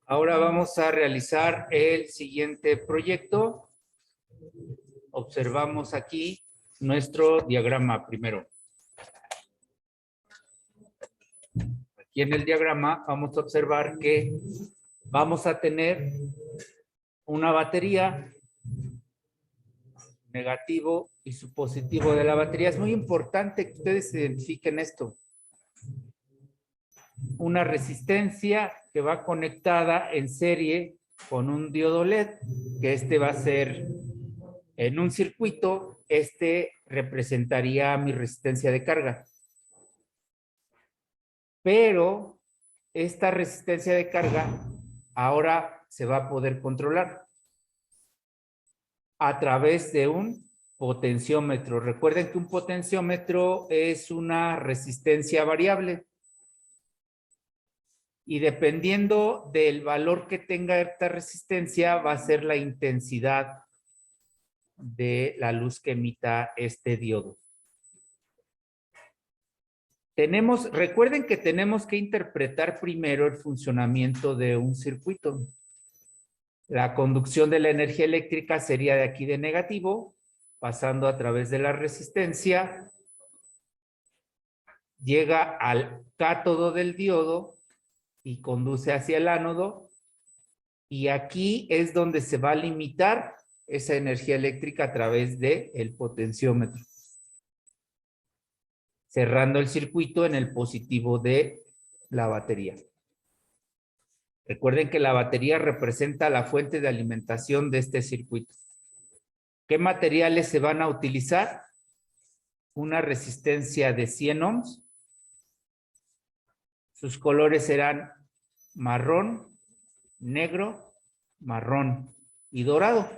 Ahora vamos a realizar el siguiente proyecto. Observamos aquí nuestro diagrama primero. Aquí en el diagrama vamos a observar que vamos a tener una batería, negativo y su positivo de la batería. Es muy importante que ustedes identifiquen esto. Una resistencia que va conectada en serie con un diodo LED, que este va a ser en un circuito, este representaría mi resistencia de carga. Pero esta resistencia de carga ahora se va a poder controlar a través de un potenciómetro. Recuerden que un potenciómetro es una resistencia variable. Y dependiendo del valor que tenga esta resistencia, va a ser la intensidad de la luz que emita este diodo. Recuerden que tenemos que interpretar primero el funcionamiento de un circuito. La conducción de la energía eléctrica sería de aquí de negativo, pasando a través de la resistencia, llega al cátodo del diodo y conduce hacia el ánodo, y aquí es donde se va a limitar esa energía eléctrica a través del potenciómetro, cerrando el circuito en el positivo de la batería. Recuerden que la batería representa la fuente de alimentación de este circuito. ¿Qué materiales se van a utilizar? Una resistencia de 100 ohms. Sus colores serán marrón, negro, marrón y dorado.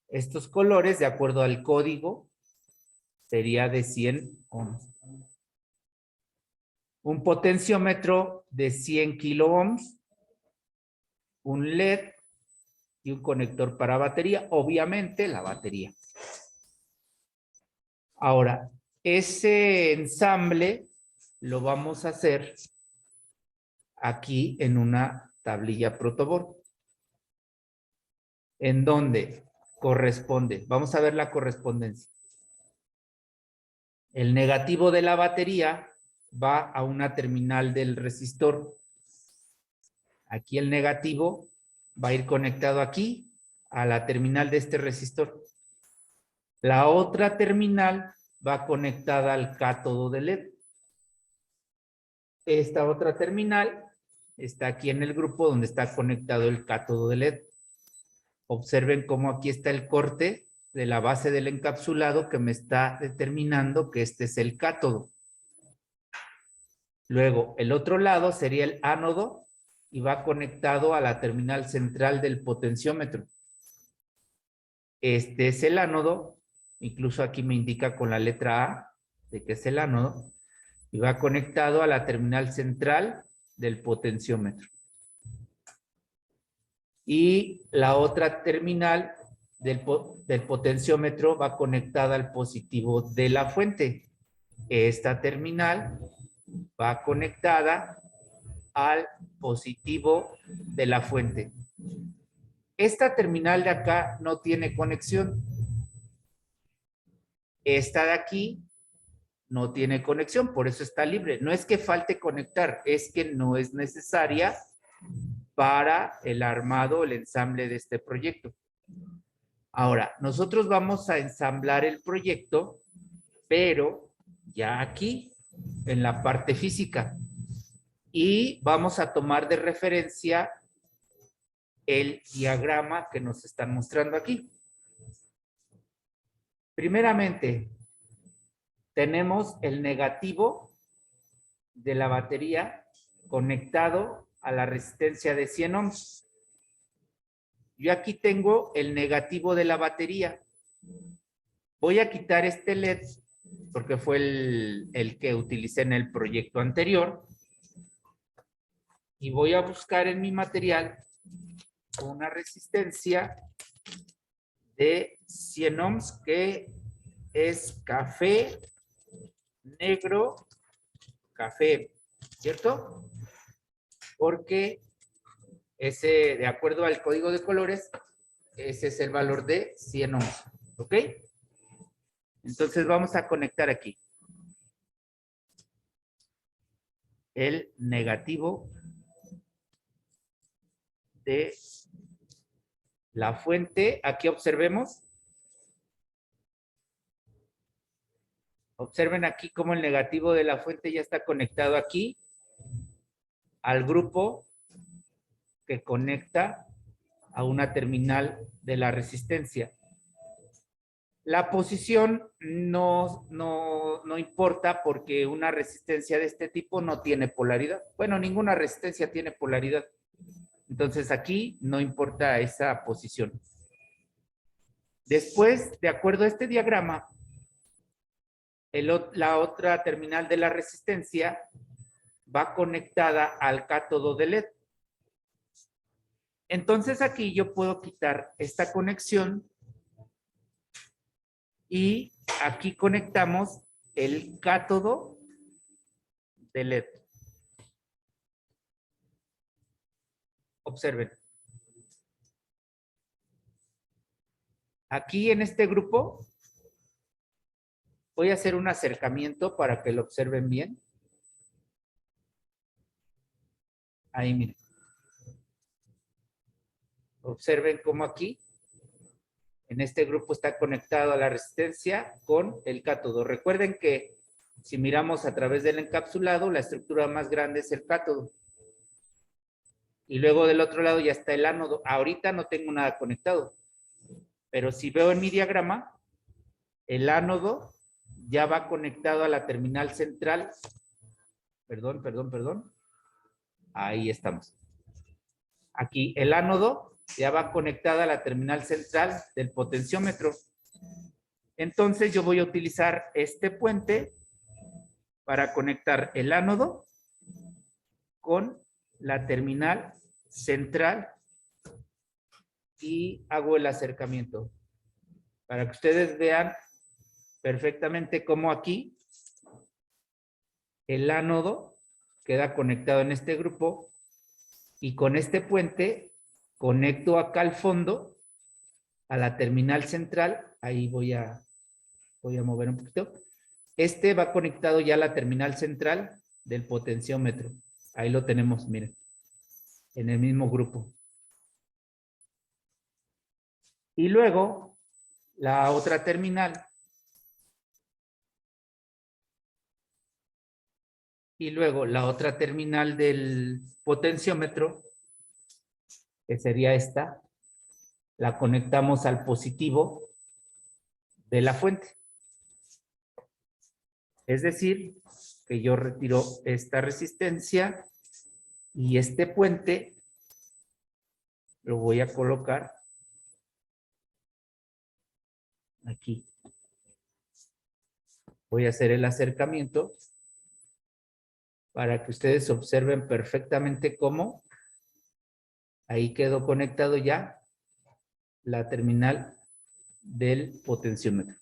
Estos colores, de acuerdo al código, sería de 100 ohms. Un potenciómetro de 100 kilo ohms, un LED y un conector para batería, obviamente la batería. Ahora, ese ensamble lo vamos a hacer aquí en una tablilla protoboard, en donde corresponde, vamos a ver la correspondencia. El negativo de la batería va a una terminal del resistor. Aquí el negativo va a ir conectado aquí a la terminal de este resistor. La otra terminal va conectada al cátodo de LED. Esta otra terminal está aquí en el grupo donde está conectado el cátodo de LED. Observen cómo aquí está el corte de la base del encapsulado que me está determinando que este es el cátodo. Luego, el otro lado sería el ánodo y va conectado a la terminal central del potenciómetro. Este es el ánodo, incluso aquí me indica con la letra A de que es el ánodo, y va conectado a la terminal central del potenciómetro. Y la otra terminal del potenciómetro va conectada al positivo de la fuente. Esta terminal va conectada al positivo de la fuente. Esta terminal de acá no tiene conexión. Esta de aquí no tiene conexión, por eso está libre. No es que falte conectar, es que no es necesaria para el armado, el ensamble de este proyecto. Ahora, nosotros vamos a ensamblar el proyecto, pero ya aquí, en la parte física. Y vamos a tomar de referencia el diagrama que nos están mostrando aquí. Primeramente, tenemos el negativo de la batería conectado a la resistencia de 100 ohms. Yo aquí tengo el negativo de la batería. Voy a quitar este LED porque fue el que utilicé en el proyecto anterior. Y voy a buscar en mi material una resistencia de 100 ohms que es café, negro, café, ¿cierto? Porque Ese, de acuerdo al código de colores, ese es el valor de 100 ohms. ¿Ok? Entonces vamos a conectar aquí el negativo de la fuente. Aquí observemos. Observen aquí cómo el negativo de la fuente ya está conectado aquí al grupo que conecta a una terminal de la resistencia. La posición no importa porque una resistencia de este tipo no tiene polaridad. Bueno, ninguna resistencia tiene polaridad. Entonces aquí no importa esa posición. Después, de acuerdo a este diagrama, la otra terminal de la resistencia va conectada al cátodo de LED. Entonces aquí yo puedo quitar esta conexión y aquí conectamos el cátodo de LED. Observen. Aquí en este grupo voy a hacer un acercamiento para que lo observen bien. Ahí miren. Observen cómo aquí, en este grupo está conectado a la resistencia con el cátodo. Recuerden que si miramos a través del encapsulado, la estructura más grande es el cátodo. Y luego del otro lado ya está el ánodo. Ahorita no tengo nada conectado. Pero si veo en mi diagrama, el ánodo ya va conectado a la terminal central. Perdón. Ahí estamos. Aquí el ánodo ya va conectada a la terminal central del potenciómetro. Entonces yo voy a utilizar este puente para conectar el ánodo con la terminal central y hago el acercamiento para que ustedes vean perfectamente cómo aquí el ánodo queda conectado en este grupo y con este puente conecto acá al fondo a la terminal central. Ahí voy a mover un poquito. Este va conectado ya a la terminal central del potenciómetro. Ahí lo tenemos, miren, en el mismo grupo. Y luego, la otra terminal. Y luego, la otra terminal del potenciómetro, que sería esta, la conectamos al positivo de la fuente. Es decir, que yo retiro esta resistencia y este puente lo voy a colocar aquí. Voy a hacer el acercamiento para que ustedes observen perfectamente cómo ahí quedó conectado ya la terminal del potenciómetro.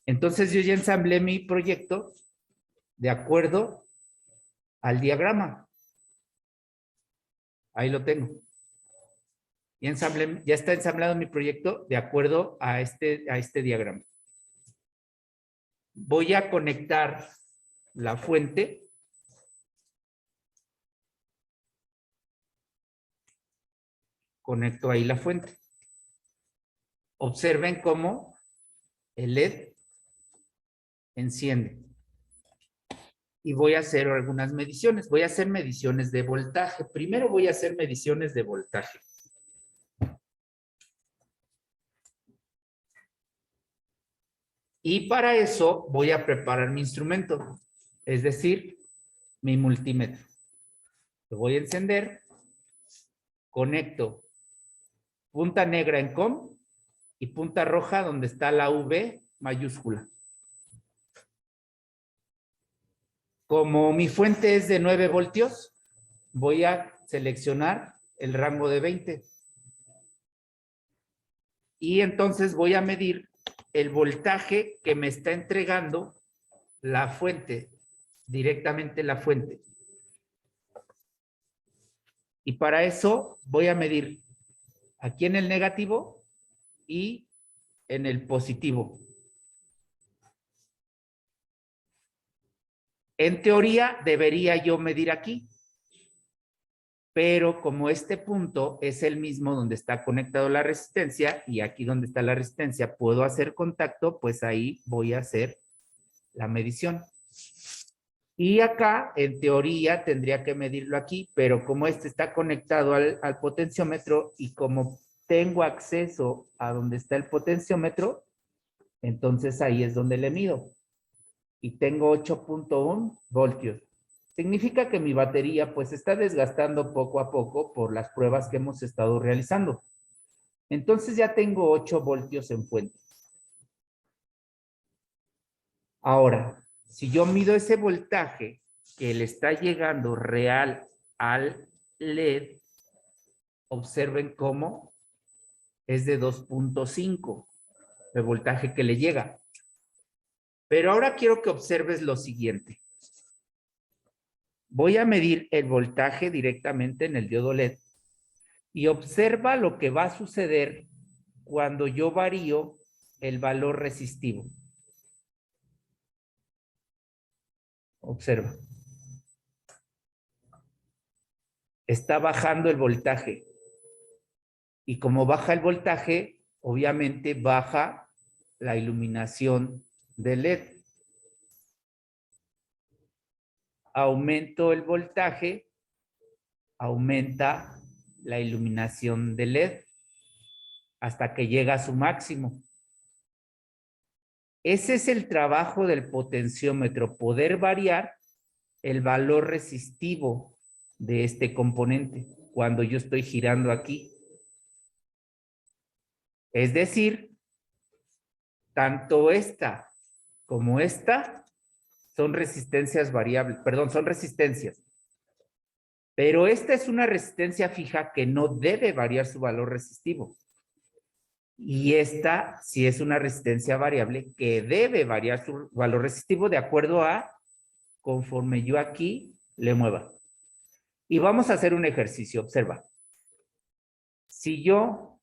Entonces yo ya ensamblé mi proyecto de acuerdo al diagrama. Ahí lo tengo. Ya está ensamblado mi proyecto de acuerdo a este diagrama. Voy a conectar la fuente. Conecto ahí la fuente. Observen cómo el LED enciende. Y voy a hacer algunas mediciones. Voy a hacer mediciones de voltaje. Primero voy a hacer mediciones de voltaje. Y para eso voy a preparar mi instrumento, es decir, mi multímetro. Lo voy a encender, conecto punta negra en COM y punta roja donde está la V mayúscula. Como mi fuente es de 9 voltios, voy a seleccionar el rango de 20. Y entonces voy a medir el voltaje que me está entregando la fuente, directamente la fuente. Y para eso voy a medir aquí en el negativo y en el positivo. En teoría debería yo medir aquí, pero como este punto es el mismo donde está conectado la resistencia y aquí donde está la resistencia puedo hacer contacto, pues ahí voy a hacer la medición. Y acá, en teoría, tendría que medirlo aquí, pero como este está conectado al potenciómetro y como tengo acceso a donde está el potenciómetro, entonces ahí es donde le mido. Y tengo 8.1 voltios. Significa que mi batería pues está desgastando poco a poco por las pruebas que hemos estado realizando. Entonces ya tengo 8 voltios en fuente. Ahora, si yo mido ese voltaje que le está llegando real al LED, observen cómo es de 2.5 el voltaje que le llega. Pero ahora quiero que observes lo siguiente. Voy a medir el voltaje directamente en el diodo LED y observa lo que va a suceder cuando yo varío el valor resistivo. Observa. Está bajando el voltaje. Y como baja el voltaje, obviamente baja la iluminación del LED. Aumento el voltaje, aumenta la iluminación del LED hasta que llega a su máximo. Ese es el trabajo del potenciómetro, poder variar el valor resistivo de este componente cuando yo estoy girando aquí. Es decir, tanto esta como esta son resistencias variables, perdón, son resistencias. Pero esta es una resistencia fija que no debe variar su valor resistivo. Y esta sí es una resistencia variable que debe variar su valor resistivo de acuerdo a conforme yo aquí le mueva. Y vamos a hacer un ejercicio, observa. Si yo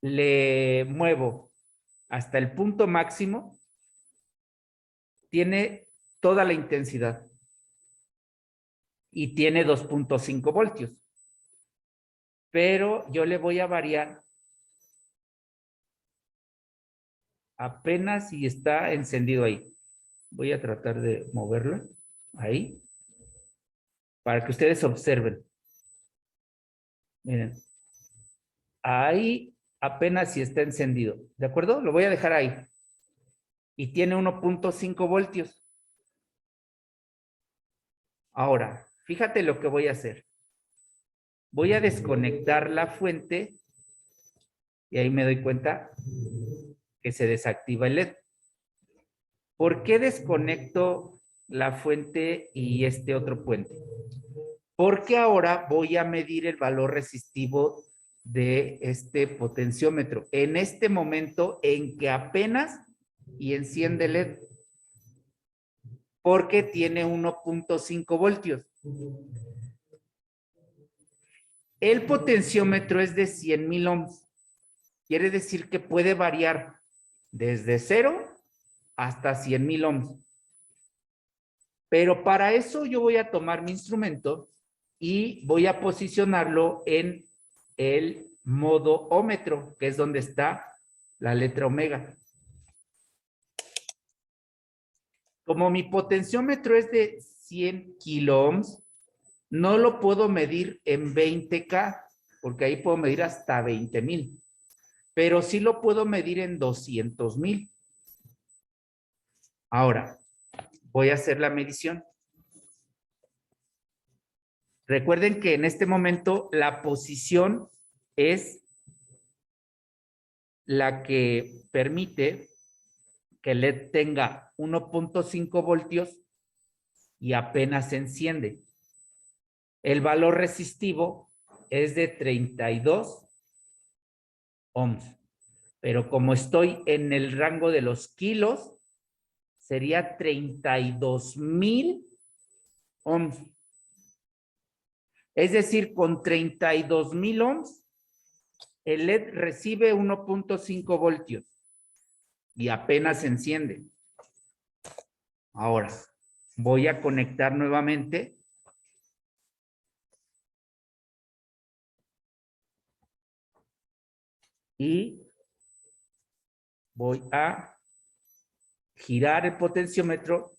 le muevo hasta el punto máximo, tiene toda la intensidad y tiene 2.5 voltios. Pero yo le voy a variar apenas si está encendido ahí. Voy a tratar de moverlo ahí para que ustedes observen. Miren, ahí apenas si está encendido, ¿de acuerdo? Lo voy a dejar ahí. Y tiene 1.5 voltios. Ahora, fíjate lo que voy a hacer. Voy a desconectar la fuente y ahí me doy cuenta que se desactiva el LED. ¿Por qué desconecto la fuente y este otro puente? Porque ahora voy a medir el valor resistivo de este potenciómetro en este momento en que apenas y enciende el LED, porque tiene 1.5 voltios. El potenciómetro es de 100,000 ohms. Quiere decir que puede variar desde 0 hasta 100,000 ohms. Pero para eso yo voy a tomar mi instrumento y voy a posicionarlo en el modo ómetro, que es donde está la letra omega. Como mi potenciómetro es de 100 kilo ohms, no lo puedo medir en 20K, porque ahí puedo medir hasta 20,000. Pero sí lo puedo medir en 200,000. Ahora, voy a hacer la medición. Recuerden que en este momento la posición es la que permite que el LED tenga 1.5 voltios y apenas se enciende. El valor resistivo es de 32 ohms, pero como estoy en el rango de los kilos, sería 32,000 ohms. Es decir, con 32,000 ohms, el LED recibe 1.5 voltios y apenas se enciende. Ahora, voy a conectar nuevamente. Y voy a girar el potenciómetro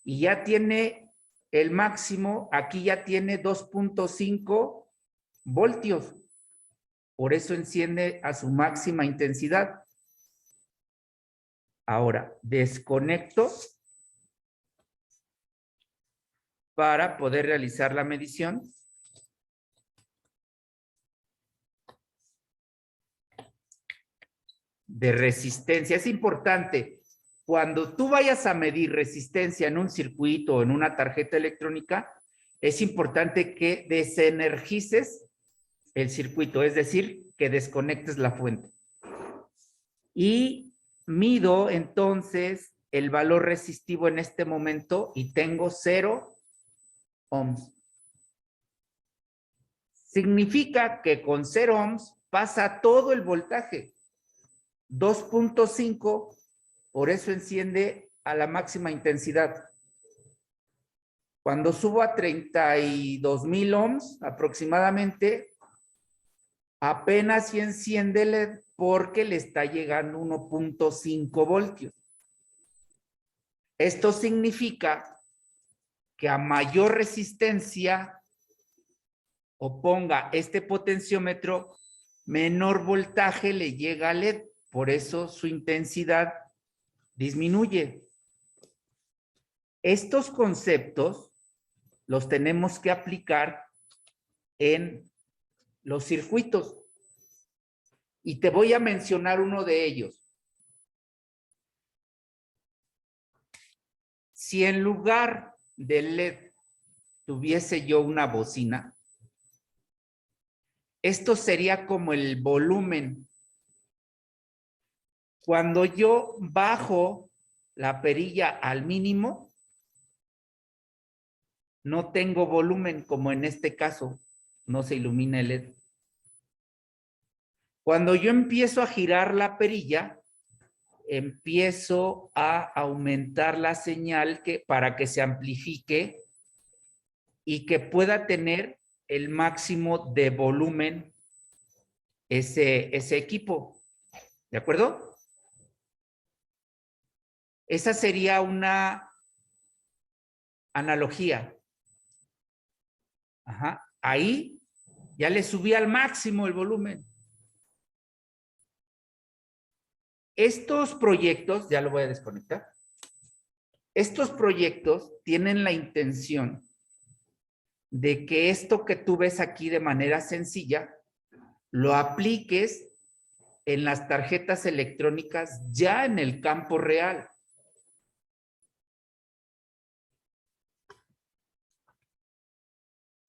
y ya tiene el máximo, aquí ya tiene 2.5 voltios. Por eso enciende a su máxima intensidad. Ahora, desconecto para poder realizar la medición. De resistencia. Es importante, cuando tú vayas a medir resistencia en un circuito o en una tarjeta electrónica, es importante que desenergices el circuito, es decir, que desconectes la fuente. Y mido entonces el valor resistivo en este momento y tengo 0 ohms. Significa que con 0 ohms pasa todo el voltaje. 2.5, por eso enciende a la máxima intensidad. Cuando subo a 32,000 ohms aproximadamente, apenas si enciende el LED porque le está llegando 1.5 voltios. Esto significa que a mayor resistencia o ponga este potenciómetro, menor voltaje le llega al LED. Por eso su intensidad disminuye. Estos conceptos los tenemos que aplicar en los circuitos. Y te voy a mencionar uno de ellos. Si en lugar del LED tuviese yo una bocina, esto sería como el volumen. Cuando yo bajo la perilla al mínimo, no tengo volumen, como en este caso, no se ilumina el LED. Cuando yo empiezo a girar la perilla, empiezo a aumentar la señal para que se amplifique y que pueda tener el máximo de volumen ese equipo. ¿De acuerdo? Esa sería una analogía. Ajá. Ahí ya le subí al máximo el volumen. Estos proyectos, ya lo voy a desconectar. Estos proyectos tienen la intención de que esto que tú ves aquí de manera sencilla, lo apliques en las tarjetas electrónicas ya en el campo real.